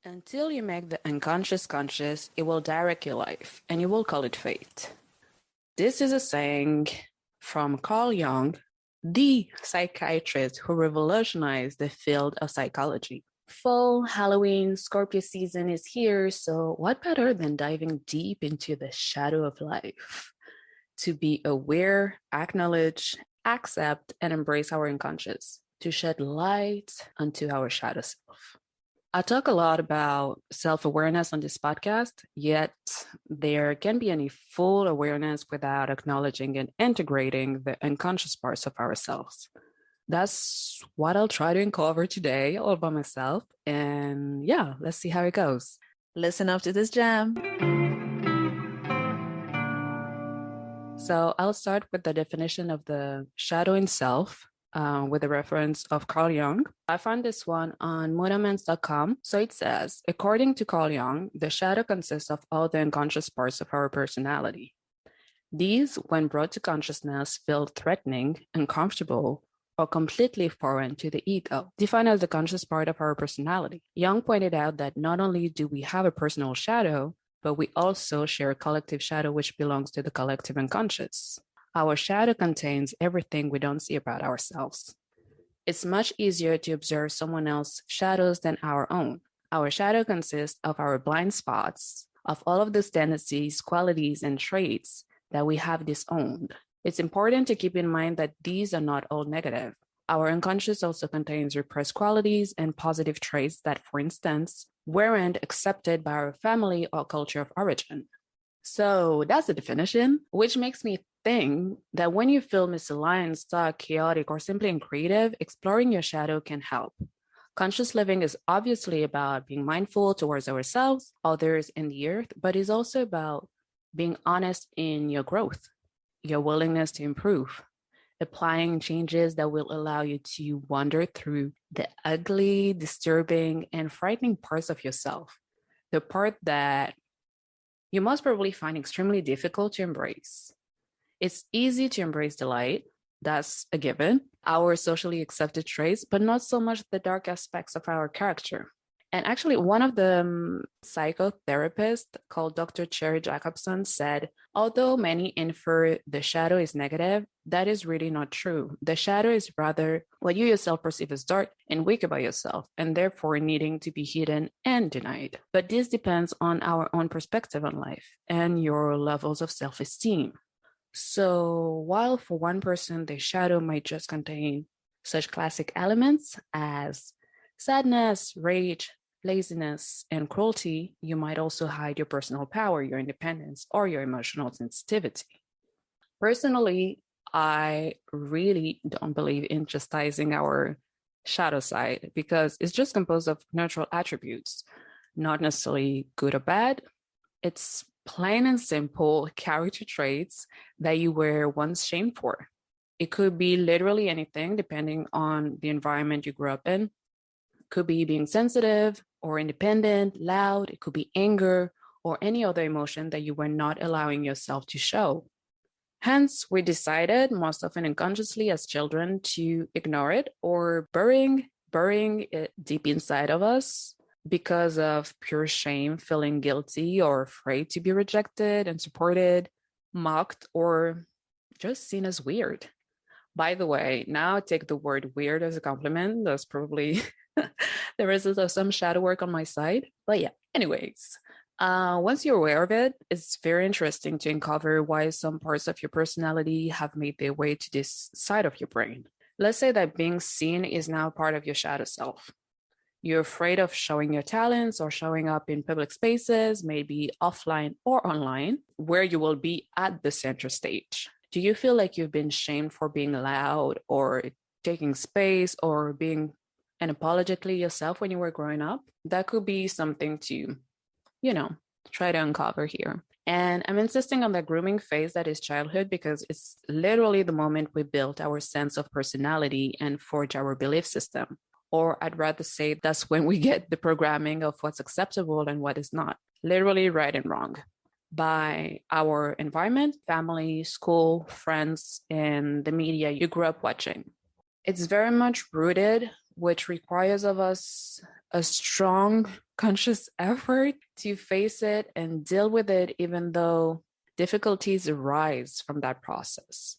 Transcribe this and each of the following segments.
Until you make the unconscious conscious, it will direct your life, and you will call it fate. This is a saying from Carl Jung, the psychiatrist who revolutionized the field of psychology. Fall, Halloween, Scorpio season is here, so what better than diving deep into the shadow of life? To be aware, acknowledge, accept, and embrace our unconscious, to shed light onto our shadow self. I talk a lot about self-awareness on this podcast, yet there can be any full awareness without acknowledging and integrating the unconscious parts of ourselves. That's what I'll try to uncover today all by myself. And yeah, let's see how it goes. Listen up to this jam. So I'll start with the definition of the shadow in self. With a reference of Carl Jung. I found this one on moodamends.com. So it says, according to Carl Jung, the shadow consists of all the unconscious parts of our personality. These, when brought to consciousness, feel threatening, uncomfortable, or completely foreign to the ego, defined as the conscious part of our personality. Jung pointed out that not only do we have a personal shadow, but we also share a collective shadow which belongs to the collective unconscious. Our shadow contains everything we don't see about ourselves. It's much easier to observe someone else's shadows than our own. Our shadow consists of our blind spots, of all of those tendencies, qualities, and traits that we have disowned. It's important to keep in mind that these are not all negative. Our unconscious also contains repressed qualities and positive traits that, for instance, weren't accepted by our family or culture of origin. So that's the definition, which makes me think that when you feel misaligned, stuck, chaotic, or simply uncreative, exploring your shadow can help. Conscious living is obviously about being mindful towards ourselves, others, and the earth, but is also about being honest in your growth, your willingness to improve, applying changes that will allow you to wander through the ugly, disturbing, and frightening parts of yourself, the part that you must probably find extremely difficult to embrace. It's easy to embrace the light, that's a given, our socially accepted traits, but not so much the dark aspects of our character. And actually, one of the psychotherapists called Dr. Cherry Jacobson said, although many infer the shadow is negative, that is really not true. The shadow is rather what you yourself perceive as dark and weak about yourself, and therefore needing to be hidden and denied. But this depends on our own perspective on life and your levels of self-esteem. So while for one person, the shadow might just contain such classic elements as sadness, rage, laziness, and cruelty, you might also hide your personal power, your independence, or your emotional sensitivity. Personally, I really don't believe in chastising our shadow side because it's just composed of neutral attributes, not necessarily good or bad. It's plain and simple character traits that you were once shamed for. It could be literally anything depending on the environment you grew up in. Could be being sensitive or independent, loud. It could be anger or any other emotion that you were not allowing yourself to show. Hence, we decided, most often unconsciously as children, to ignore it or burying it deep inside of us because of pure shame, feeling guilty or afraid to be rejected, unsupported, mocked, or just seen as weird. By the way, now I take the word weird as a compliment. That's probably the result of some shadow work on my side. But yeah, anyways, once you're aware of it, it's very interesting to uncover why some parts of your personality have made their way to this side of your brain. Let's say that being seen is now part of your shadow self. You're afraid of showing your talents or showing up in public spaces, maybe offline or online, where you will be at the center stage. Do you feel like you've been shamed for being loud or taking space or being unapologetically yourself when you were growing up? That could be something to, try to uncover here. And I'm insisting on the grooming phase that is childhood because it's literally the moment we built our sense of personality and forge our belief system. Or I'd rather say that's when we get the programming of what's acceptable and what is not. Literally right and wrong. By our environment, family, school, friends, and the media you grew up watching. It's very much rooted, which requires of us a strong conscious effort to face it and deal with it, even though difficulties arise from that process.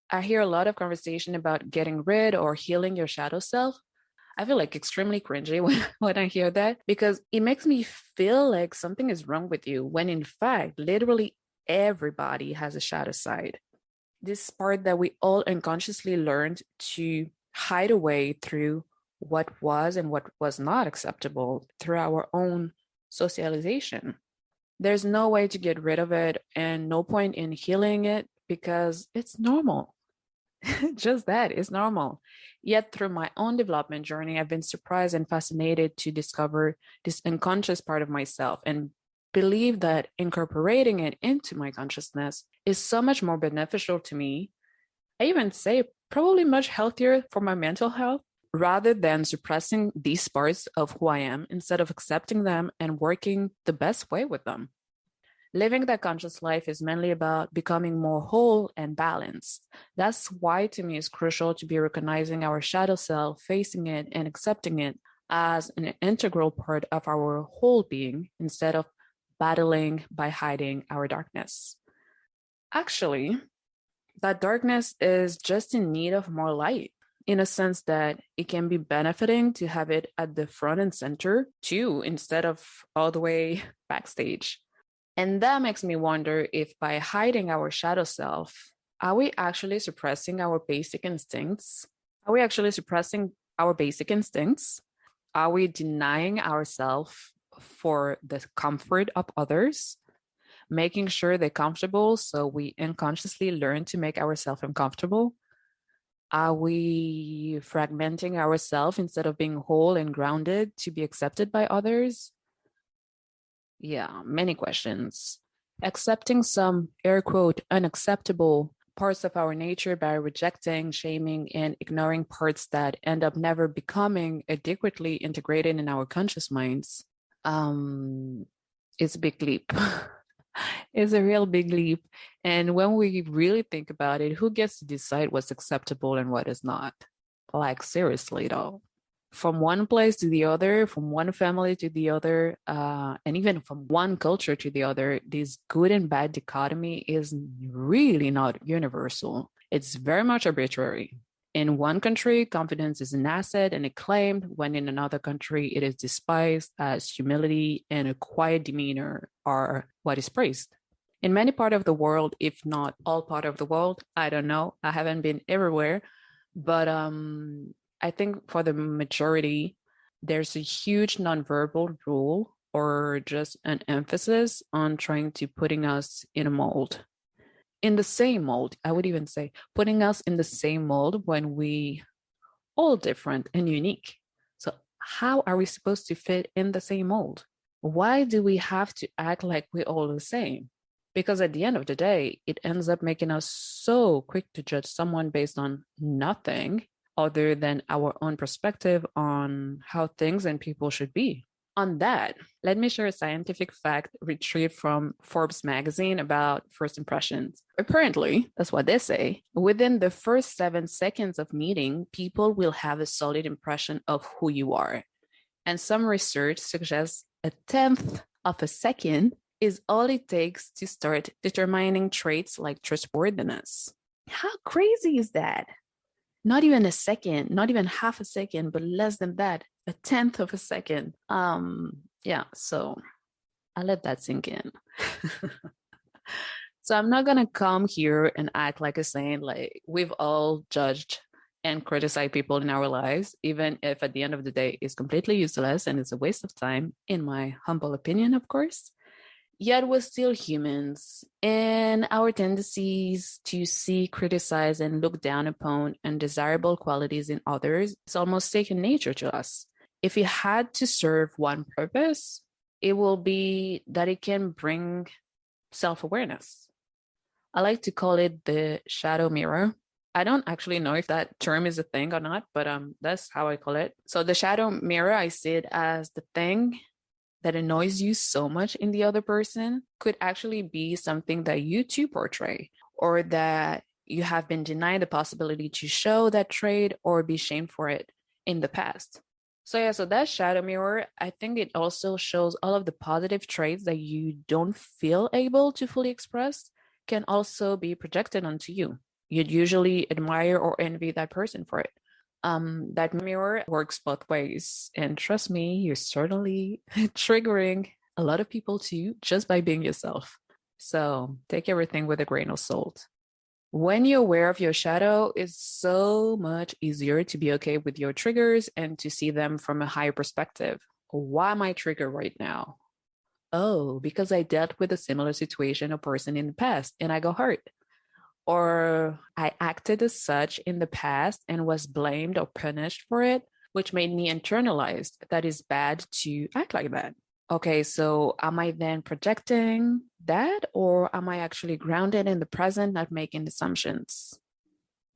I hear a lot of conversation about getting rid or healing your shadow self. I feel like extremely cringy when I hear that because it makes me feel like something is wrong with you when in fact, literally everybody has a shadow side. This part that we all unconsciously learned to hide away through what was and what was not acceptable through our own socialization. There's no way to get rid of it and no point in healing it because it's normal. Just that, it's normal. Yet through my own development journey, I've been surprised and fascinated to discover this unconscious part of myself and believe that incorporating it into my consciousness is so much more beneficial to me. I even say probably much healthier for my mental health rather than suppressing these parts of who I am instead of accepting them and working the best way with them. Living that conscious life is mainly about becoming more whole and balanced. That's why, to me, it's crucial to be recognizing our shadow self, facing it, and accepting it as an integral part of our whole being instead of battling by hiding our darkness. Actually, that darkness is just in need of more light, in a sense that it can be benefiting to have it at the front and center too, instead of all the way backstage. And that makes me wonder if by hiding our shadow self, are we actually suppressing our basic instincts? Are we actually suppressing our basic instincts? Are we denying ourselves for the comfort of others? Making sure they're comfortable so we unconsciously learn to make ourselves uncomfortable? Are we fragmenting ourselves instead of being whole and grounded to be accepted by others? Yeah, many questions. Accepting some air quote unacceptable parts of our nature by rejecting, shaming, and ignoring parts that end up never becoming adequately integrated in our conscious minds is a big leap. It's a real big leap. And when we really think about it, who gets to decide what's acceptable and what is not? Like, seriously, though. From one place to the other, from one family to the other, and even from one culture to the other, this good and bad dichotomy is really not universal. It's very much arbitrary. In one country, confidence is an asset and acclaimed, when in another country, it is despised as humility and a quiet demeanor are what is praised. In many parts of the world, if not all part of the world, I don't know, I haven't been everywhere, but I think for the majority, there's a huge nonverbal rule or just an emphasis on trying to putting us in a mold. In the same mold, I would even say, putting us in the same mold when we all different and unique. So how are we supposed to fit in the same mold? Why do we have to act like we're all the same? Because at the end of the day, it ends up making us so quick to judge someone based on nothing other than our own perspective on how things and people should be. On that, let me share a scientific fact retrieved from Forbes magazine about first impressions. Apparently, that's what they say, within the first 7 seconds of meeting, people will have a solid impression of who you are. And some research suggests a tenth of a second is all it takes to start determining traits like trustworthiness. How crazy is that? Not even a second, not even half a second, but less than that, a tenth of a second. Yeah, so I let that sink in. So I'm not gonna come here and act like a saint, like we've all judged and criticized people in our lives, even if at the end of the day it's completely useless and it's a waste of time, in my humble opinion, of course. Yet we're still humans, and our tendencies to see, criticize, and look down upon undesirable qualities in others is almost second nature to us. If it had to serve one purpose, it will be that it can bring self-awareness. I like to call it the shadow mirror. I don't actually know if that term is a thing or not, but that's how I call it. So the shadow mirror, I see it as the thing that annoys you so much in the other person could actually be something that you too portray, or that you have been denied the possibility to show that trait or be shamed for it in the past. So that shadow mirror, I think it also shows all of the positive traits that you don't feel able to fully express can also be projected onto you. You'd usually admire or envy that person for it. That mirror works both ways. And trust me, you're certainly triggering a lot of people too, just by being yourself. So take everything with a grain of salt. When you're aware of your shadow, it's so much easier to be okay with your triggers and to see them from a higher perspective. Why am I triggered right now? Oh, because I dealt with a similar situation or person in the past and I got hurt. Or I acted as such in the past and was blamed or punished for it, which made me internalized that it's bad to act like that. Okay, so am I then projecting that, or am I actually grounded in the present, not making assumptions?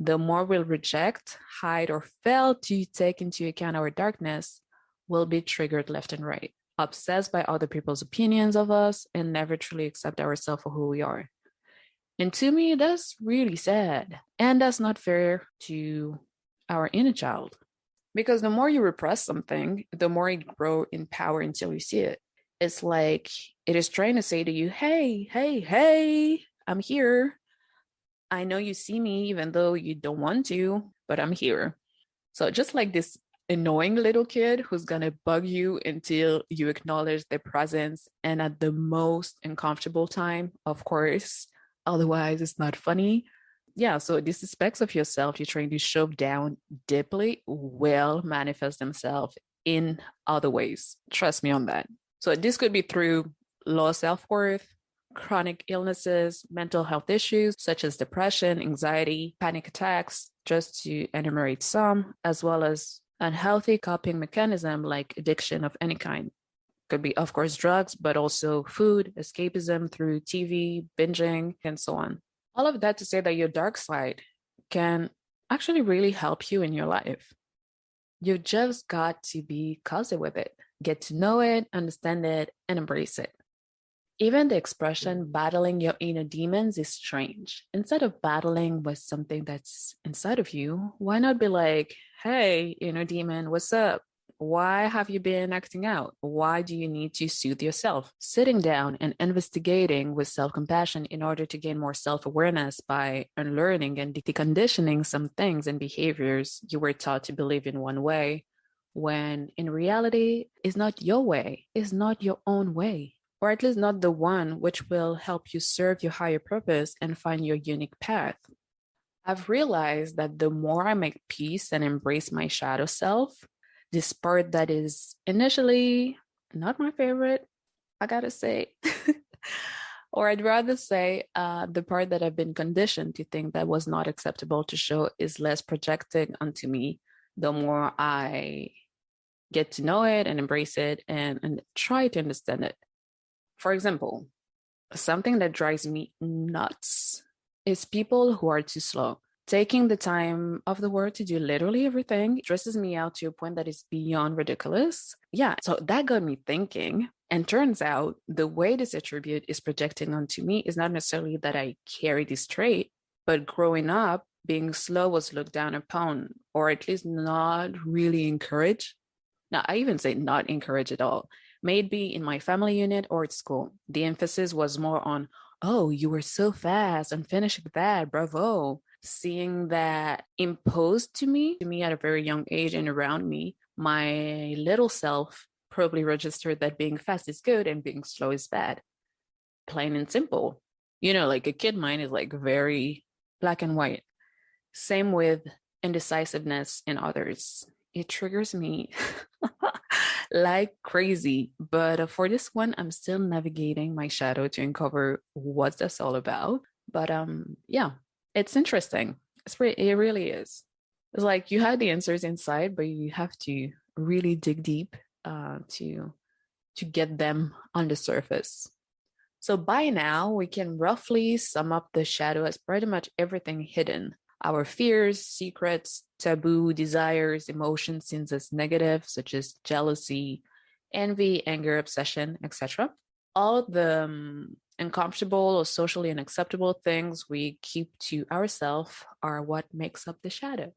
The more we'll reject, hide, or fail to take into account our darkness, we'll be triggered left and right, obsessed by other people's opinions of us, and never truly accept ourselves for who we are. And to me, that's really sad. And that's not fair to our inner child. Because the more you repress something, the more it grows in power until you see it. It's like it is trying to say to you, hey, hey, hey, I'm here. I know you see me even though you don't want to, but I'm here. So just like this annoying little kid who's going to bug you until you acknowledge their presence and at the most uncomfortable time, of course. Otherwise, it's not funny. Yeah, so these aspects of yourself you're trying to shove down deeply will manifest themselves in other ways. Trust me on that. So this could be through low self-worth, chronic illnesses, mental health issues such as depression, anxiety, panic attacks, just to enumerate some, as well as unhealthy coping mechanism like addiction of any kind. Could be, of course, drugs, but also food, escapism through TV, binging, and so on. All of that to say that your dark side can actually really help you in your life. You've just got to be cozy with it, get to know it, understand it, and embrace it. Even the expression battling your inner demons is strange. Instead of battling with something that's inside of you, why not be like, hey, inner demon, what's up? Why have you been acting out? Why do you need to soothe yourself? Sitting down and investigating with self compassion in order to gain more self awareness by unlearning and deconditioning some things and behaviors you were taught to believe in one way, when in reality, it's not your way, it's not your own way, or at least not the one which will help you serve your higher purpose and find your unique path. I've realized that the more I make peace and embrace my shadow self, this part that is initially not my favorite, I gotta say, or I'd rather say the part that I've been conditioned to think that was not acceptable to show is less projecting onto me, the more I get to know it and embrace it and try to understand it. For example, something that drives me nuts is people who are too slow. Taking the time of the world to do literally everything stresses me out to a point that is beyond ridiculous. Yeah, so that got me thinking. And turns out the way this attribute is projecting onto me is not necessarily that I carry this trait, but growing up, being slow was looked down upon, or at least not really encouraged. Now, I even say not encouraged at all. May it be in my family unit or at school. The emphasis was more on, oh, you were so fast and finished that, bravo. Seeing that imposed to me at a very young age and around me, my little self probably registered that being fast is good and being slow is bad. Plain and simple. You know, like a kid mind is like very black and white. Same with indecisiveness in others. It triggers me like crazy. But for this one, I'm still navigating my shadow to uncover what that's all about. But yeah, it's interesting. It really is. It's like you have the answers inside, but you have to really dig deep to get them on the surface. So by now, we can roughly sum up the shadow as pretty much everything hidden. Our fears, secrets, taboo, desires, emotions seen as negative, such as jealousy, envy, anger, obsession, etc. All of the uncomfortable or socially unacceptable things we keep to ourselves are what makes up the shadow.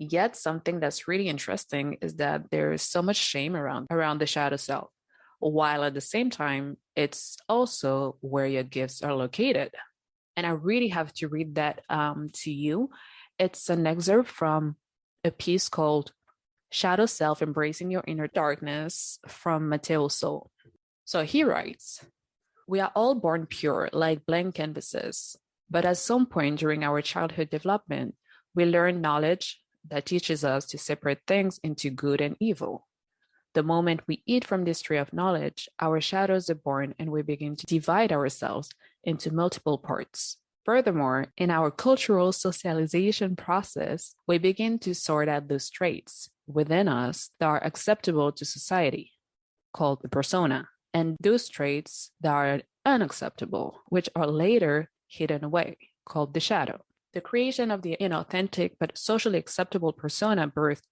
Yet something that's really interesting is that there's so much shame around the shadow self, while at the same time, it's also where your gifts are located. And I really have to read that to you. It's an excerpt from a piece called Shadow Self Embracing Your Inner Darkness from Matteo Soul. So he writes, we are all born pure, like blank canvases. But at some point during our childhood development, we learn knowledge that teaches us to separate things into good and evil. The moment we eat from this tree of knowledge, our shadows are born and we begin to divide ourselves into multiple parts. Furthermore, in our cultural socialization process, we begin to sort out those traits within us that are acceptable to society, called the persona, and those traits that are unacceptable, which are later hidden away, called the shadow. The creation of the inauthentic but socially acceptable persona birthed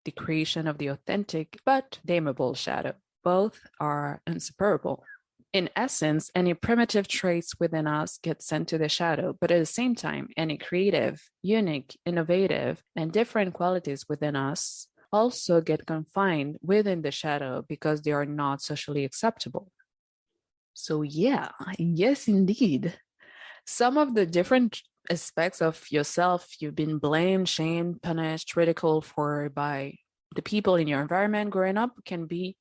the creation of the authentic but damnable shadow. Both are inseparable. In essence, any primitive traits within us get sent to the shadow, but at the same time, any creative, unique, innovative, and different qualities within us also get confined within the shadow because they are not socially acceptable. So yeah, yes, indeed. Some of the different aspects of yourself you've been blamed, shamed, punished, ridiculed for by the people in your environment growing up can be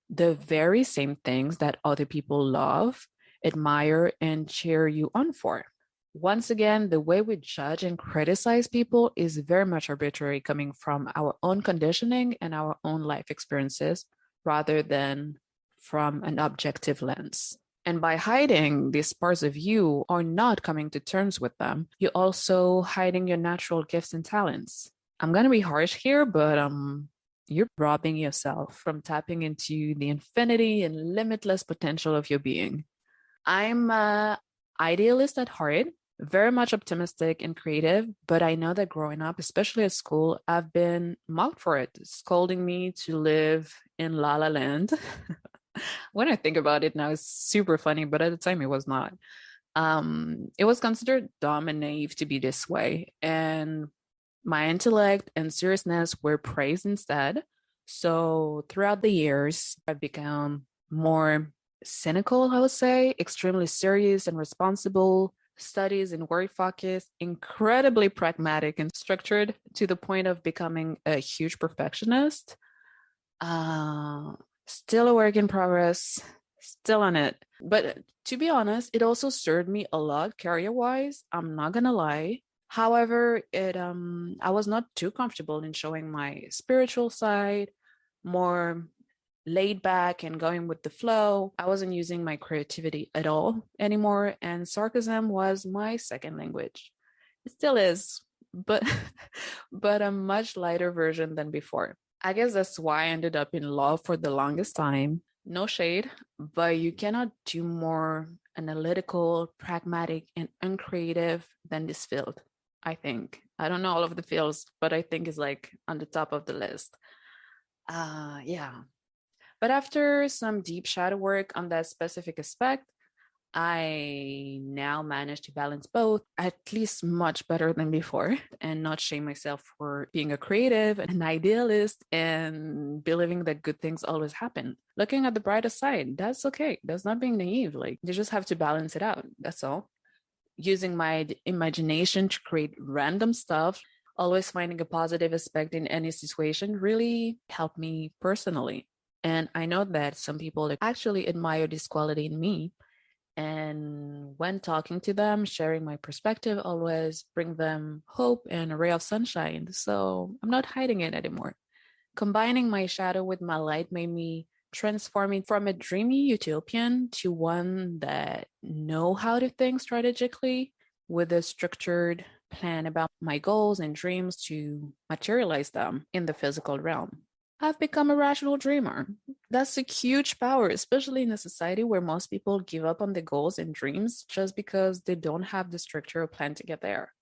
the very same things that other people love, admire, and cheer you on for. Once again, the way we judge and criticize people is very much arbitrary, coming from our own conditioning and our own life experiences rather than from an objective lens. And by hiding these parts of you or not coming to terms with them, you're also hiding your natural gifts and talents. I'm going to be harsh here, but you're robbing yourself from tapping into the infinity and limitless potential of your being. I'm an idealist at heart, very much optimistic and creative, but I know that growing up, especially at school, I've been mocked for it, scolding me to live in La La Land. When I think about it now, it's super funny, but at the time it was not. It was considered dumb and naive to be this way. And my intellect and seriousness were praised instead. So throughout the years, I've become more cynical, I would say, extremely serious and responsible, studies and work focused, incredibly pragmatic and structured to the point of becoming a huge perfectionist. Still a work in progress, still on it. But to be honest, it also served me a lot career-wise. I'm not gonna lie. However, I was not too comfortable in showing my spiritual side, more laid back and going with the flow. I wasn't using my creativity at all anymore, and sarcasm was my second language. It still is, but but a much lighter version than before. I guess that's why I ended up in law for the longest time. No shade, but you cannot do more analytical, pragmatic, and uncreative than this field, I think. I don't know all of the fields, but I think it's like on the top of the list. Yeah. But after some deep shadow work on that specific aspect, I now manage to balance both, at least much better than before, and not shame myself for being a creative, an idealist, and believing that good things always happen. Looking at the brighter side, that's okay. That's not being naive. Like, you just have to balance it out. That's all. Using my imagination to create random stuff, always finding a positive aspect in any situation really helped me personally. And I know that some people actually admire this quality in me. And when talking to them, sharing my perspective always bring them hope and a ray of sunshine. So I'm not hiding it anymore. Combining my shadow with my light made me transform it from a dreamy utopian to one that know how to think strategically with a structured plan about my goals and dreams to materialize them in the physical realm. I've become a rational dreamer. That's a huge power, especially in a society where most people give up on their goals and dreams just because they don't have the structure or plan to get there.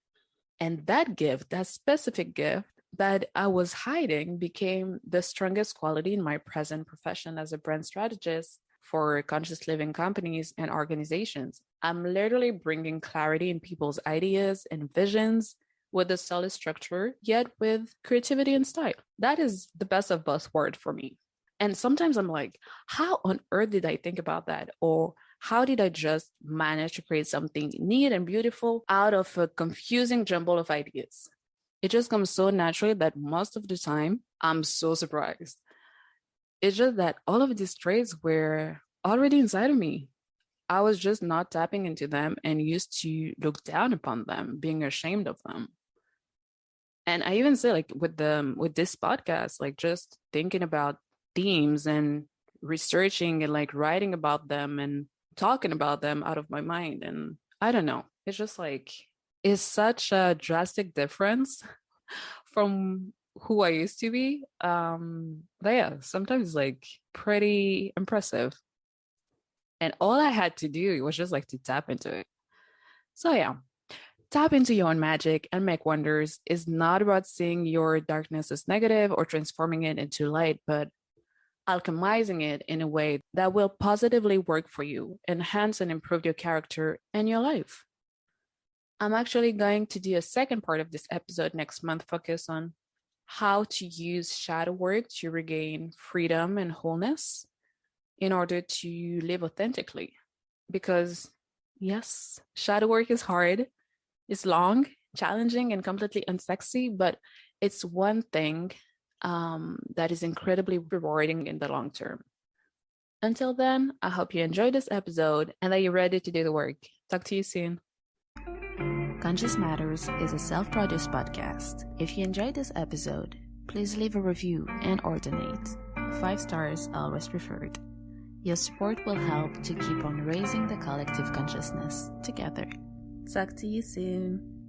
And that gift, that specific gift that I was hiding, became the strongest quality in my present profession as a brand strategist for conscious living companies and organizations. I'm literally bringing clarity in people's ideas and visions with a solid structure, yet with creativity and style. That is the best of both worlds for me. And sometimes I'm like, how on earth did I think about that? Or how did I just manage to create something neat and beautiful out of a confusing jumble of ideas? It just comes so naturally that most of the time I'm so surprised. It's just that all of these traits were already inside of me. I was just not tapping into them and used to look down upon them, being ashamed of them. And I even say, like, with this podcast, like just thinking about themes and researching and like writing about them and talking about them out of my mind. And I don't know, it's just like it's such a drastic difference from who I used to be. But yeah, sometimes like pretty impressive. And all I had to do was just like to tap into it. So yeah, tap into your own magic and make wonders is not about seeing your darkness as negative or transforming it into light, but alchemizing it in a way that will positively work for you, enhance and improve your character and your life. I'm actually going to do a second part of this episode next month, focus on how to use shadow work to regain freedom and wholeness in order to live authentically. Because yes, shadow work is hard, it's long, challenging, and completely unsexy, but it's one thing that is incredibly rewarding in the long term. Until then, I hope you enjoyed this episode and that you're ready to do the work. Talk to you soon. Conscious Matters is a self-produced podcast. If you enjoyed this episode, please leave a review and or donate. 5 stars always preferred. Your support will help to keep on raising the collective consciousness together. Talk to you soon.